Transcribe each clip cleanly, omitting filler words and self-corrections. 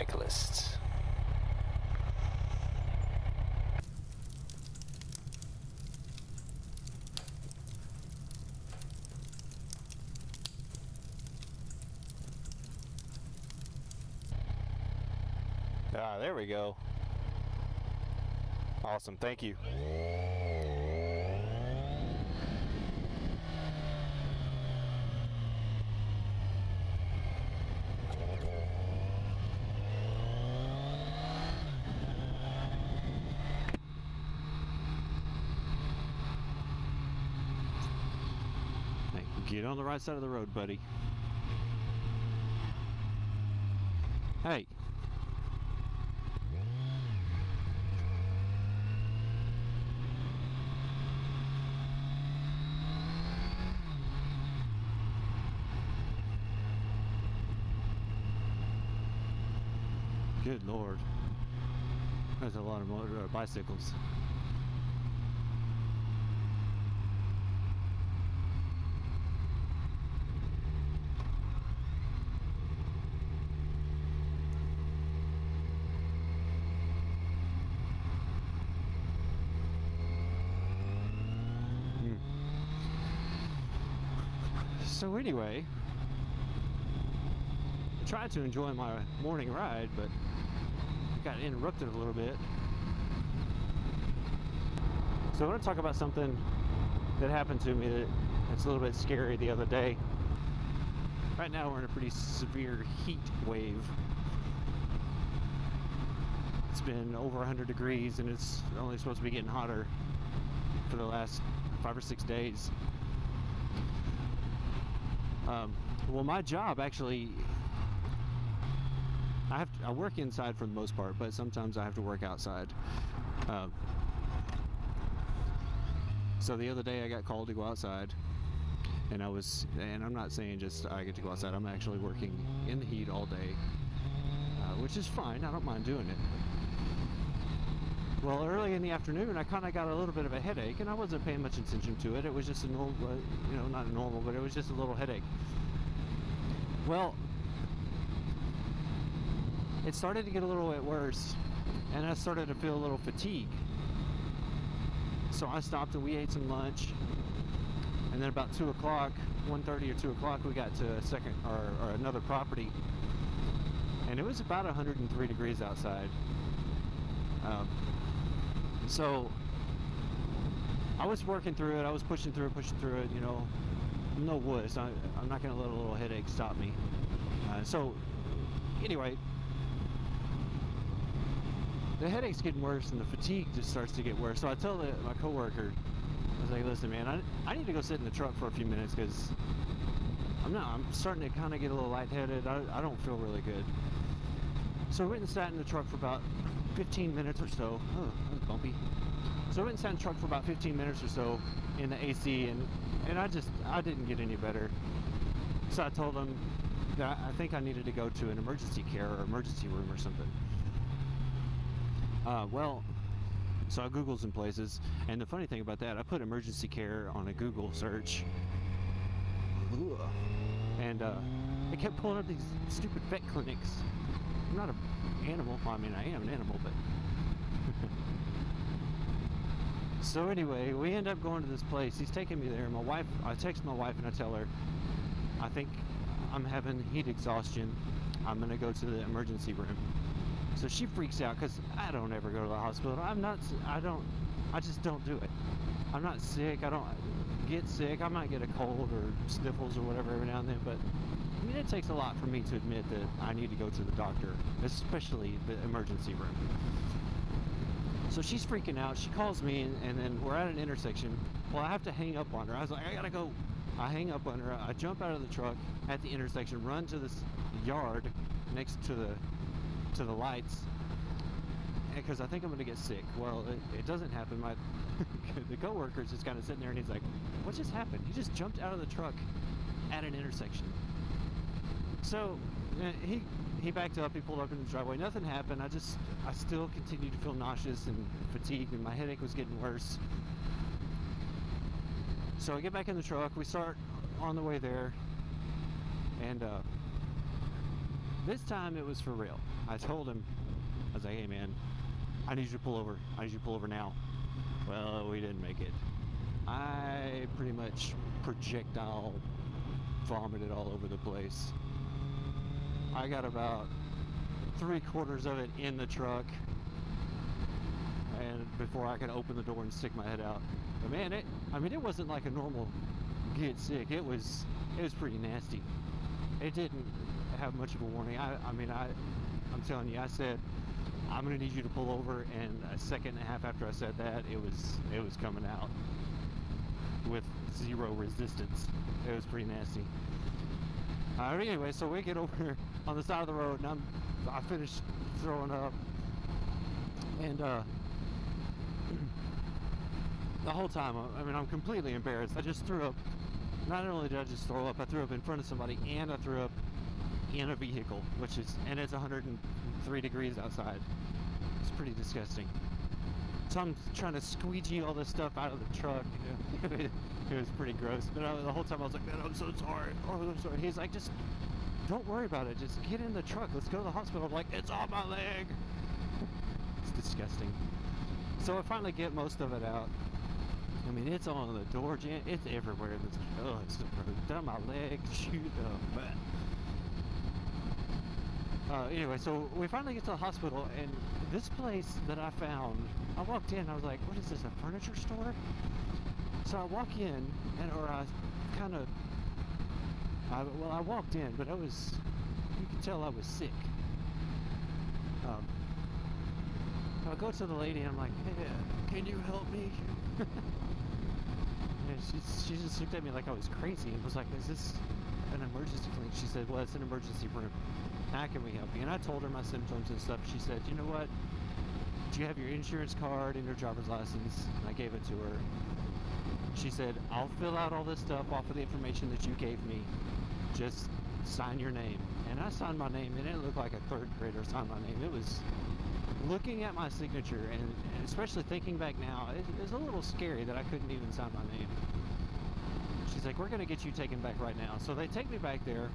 cyclists. Ah, there we go. Awesome, thank you. Get on the right side of the road, buddy. Hey. Good Lord. There's a lot of bicycles. So anyway, I tried to enjoy my morning ride, but got interrupted a little bit. So I want to talk about something that happened to me that's a little bit scary the other day. Right now we're in a pretty severe heat wave. It's been over 100 degrees and it's only supposed to be getting hotter for the last 5 or 6 days. Well, my job actually, I work inside for the most part, but sometimes I have to work outside. So the other day I got called to go outside, and I'm not saying just I get to go outside. I'm actually working in the heat all day, which is fine. I don't mind doing it. Well, early in the afternoon, I kind of got a little bit of a headache, and I wasn't paying much attention to it. It was just a normal, not normal, but it was just a little headache. Well, it started to get a little bit worse, and I started to feel a little fatigue. So I stopped and we ate some lunch, and then about 2 o'clock, 1:30 or 2 o'clock, we got to another property, and it was about 103 degrees outside. So I was working through it. I was pushing through it, no wuss. I'm not going to let a little headache stop me. So anyway, the headache's getting worse and the fatigue just starts to get worse. So I tell my coworker, I was like, listen, man, I need to go sit in the truck for a few minutes because I'm starting to kind of get a little lightheaded. I don't feel really good. So I went and sat in the truck for about 15 minutes or so. Oh, that was bumpy. So I went and sat in the truck for about 15 minutes or so in the AC, and I didn't get any better. So I told them that I think I needed to go to an emergency care or emergency room or something. Well, so I Googled some places, and the funny thing about that, I put emergency care on a Google search, and it kept pulling up these stupid vet clinics. I'm not an animal. Well, I mean, I am an animal, but... So anyway, we end up going to this place. He's taking me there. I text my wife and I tell her, I think I'm having heat exhaustion. I'm going to go to the emergency room. So she freaks out because I don't ever go to the hospital. I just don't do it. I'm not sick. I don't get sick. I might get a cold or sniffles or whatever every now and then, but I mean, it takes a lot for me to admit that I need to go to the doctor, especially the emergency room. So she's freaking out. She calls me, and then we're at an intersection. Well, I have to hang up on her. I was like, I gotta go. I hang up on her. I jump out of the truck at the intersection, run to this yard next to the lights, because I think I'm gonna get sick. Well, it doesn't happen. The coworker's just kind of sitting there, and he's like, "What just happened? He just jumped out of the truck at an intersection." So he backed up. He pulled up in the driveway. Nothing happened. I still continued to feel nauseous and fatigued, and my headache was getting worse. So I get back in the truck. We start on the way there, and This time it was for real. I told him, I was like, hey man, I need you to pull over. I need you to pull over now. Well, we didn't make it. I pretty much projectile vomited all over the place. I got about 3/4 of it in the truck, and before I could open the door and stick my head out. But man, it wasn't like a normal get sick. It was pretty nasty. It didn't have much of a warning. I'm telling you, I said, I'm gonna need you to pull over, and a second and a half after I said that, it was coming out with zero resistance. It was pretty nasty. Anyway, so we get over on the side of the road, and I finished throwing up, and the whole time, I'm completely embarrassed. I just threw up. Not only did I just throw up, I threw up in front of somebody, and I threw up in a vehicle, and it's 103 degrees outside. It's pretty disgusting. So I'm trying to squeegee all this stuff out of the truck. It was pretty gross. But the whole time I was like, man, I'm so sorry. Oh, I'm sorry. He's like, just don't worry about it. Just get in the truck. Let's go to the hospital. I'm like, it's on my leg. It's disgusting. So I finally get most of it out. It's on the door jam. It's everywhere. It's down my leg. Shoot. Anyway, so we finally get to the hospital, and this place that I found, I walked in, I was like, what is this, a furniture store? So I walk in, I walked in, but you could tell I was sick. I go to the lady, and I'm like, hey, can you help me? And she just looked at me like I was crazy and was like, is this an emergency clinic? She said, well, it's an emergency room. How can we help you? And I told her my symptoms and stuff. She said, you know what? Do you have your insurance card and your driver's license? And I gave it to her. She said, I'll fill out all this stuff off of the information that you gave me. Just sign your name. And I signed my name, and it looked like a third grader signed my name. It was, looking at my signature, and especially thinking back now, it was a little scary that I couldn't even sign my name. She's like, we're going to get you taken back right now. So they take me back there.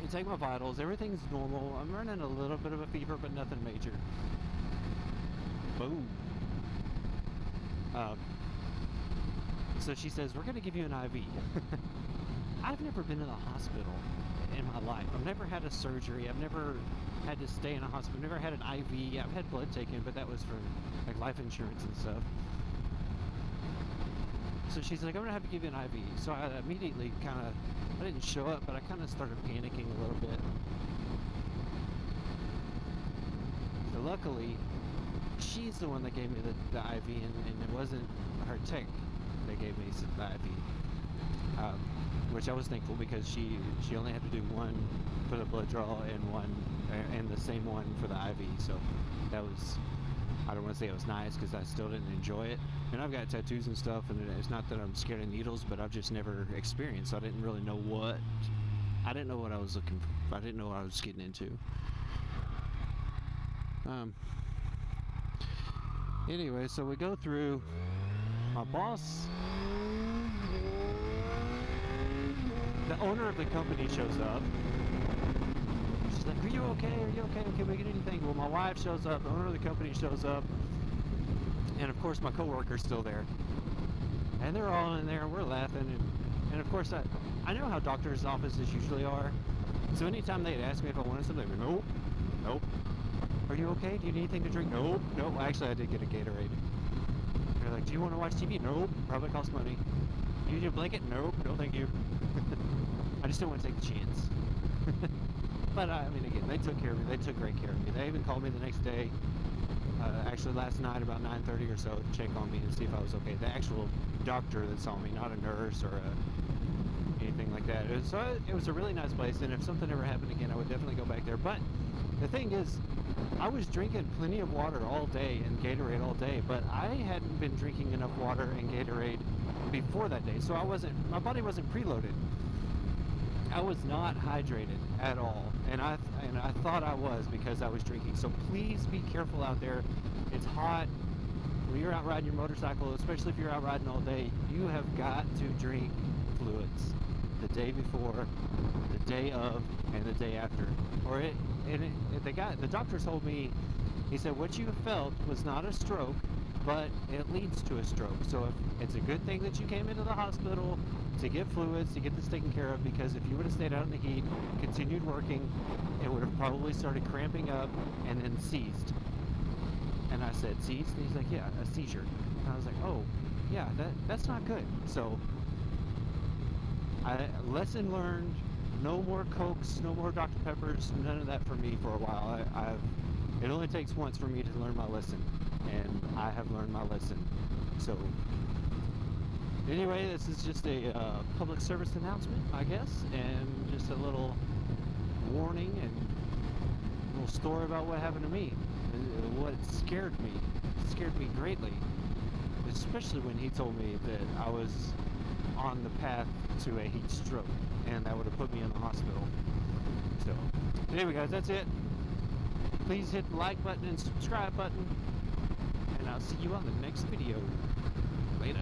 They take my vitals. Everything's normal. I'm running a little bit of a fever, but nothing major. Boom. So she says, we're going to give you an IV. I've never been in the hospital in my life. I've never had a surgery. I've never had to stay in a hospital. I've never had an IV. I've had blood taken, but that was for like life insurance and stuff. So she's like, I'm going to have to give you an IV. So I immediately I didn't show up, but I kind of started panicking a little bit. So luckily, she's the one that gave me the IV, and it wasn't her tech that gave me the IV. Which I was thankful, because she only had to do one for the blood draw and the same one for the IV. So that was, I don't want to say it was nice, because I still didn't enjoy it. And I've got tattoos and stuff, and it's not that I'm scared of needles, but I've just never experienced. So I didn't really know what I was looking for. I didn't know what I was getting into. Anyway, so we go through. My boss, the owner of the company, shows up. She's like, are you okay? Are you okay? Can we get anything? Well, my wife shows up. The owner of the company shows up. And of course, my coworker's still there. And they're all in there, and we're laughing. And of course, I know how doctors' offices usually are. So anytime they'd ask me if I wanted something, I'd be, nope, nope. Are you okay? Do you need anything to drink? Nope, nope. Actually, I did get a Gatorade. They're like, do you want to watch TV? Nope. Probably costs money. Do you need a blanket? Nope. No, thank you. I just don't want to take the chance. But again, they took care of me. They took great care of me. They even called me the next day. Actually, last night about 9:30 or so, to check on me and see if I was okay. The actual doctor that saw me, not a nurse or anything like that. It was a really nice place, and if something ever happened again, I would definitely go back there. But the thing is, I was drinking plenty of water all day and Gatorade all day, but I hadn't been drinking enough water and Gatorade before that day, so my body wasn't preloaded. I was not hydrated at all, and I thought I was, because I was drinking. So please be careful out there. It's hot. When you're out riding your motorcycle, especially if you're out riding all day, you have got to drink fluids. the day before, the day of, and the day after. The doctor told me, he said, what you felt was not a stroke, but it leads to a stroke. So it's a good thing that you came into the hospital to get fluids, to get this taken care of, because if you would have stayed out in the heat, continued working, it would have probably started cramping up and then seized. And I said, seized? And he's like, yeah, a seizure. And I was like, oh, yeah, that's not good. So, lesson learned, no more Cokes, no more Dr. Peppers, none of that for me for a while. It only takes once for me to learn my lesson, and I have learned my lesson. So, anyway, this is just a public service announcement, I guess, and just a little warning and a little story about what happened to me. What scared me. It scared me greatly, especially when he told me that I was on the path to a heat stroke, and that would have put me in the hospital. So, anyway guys, that's it. Please hit the like button and subscribe button, and I'll see you on the next video. Later.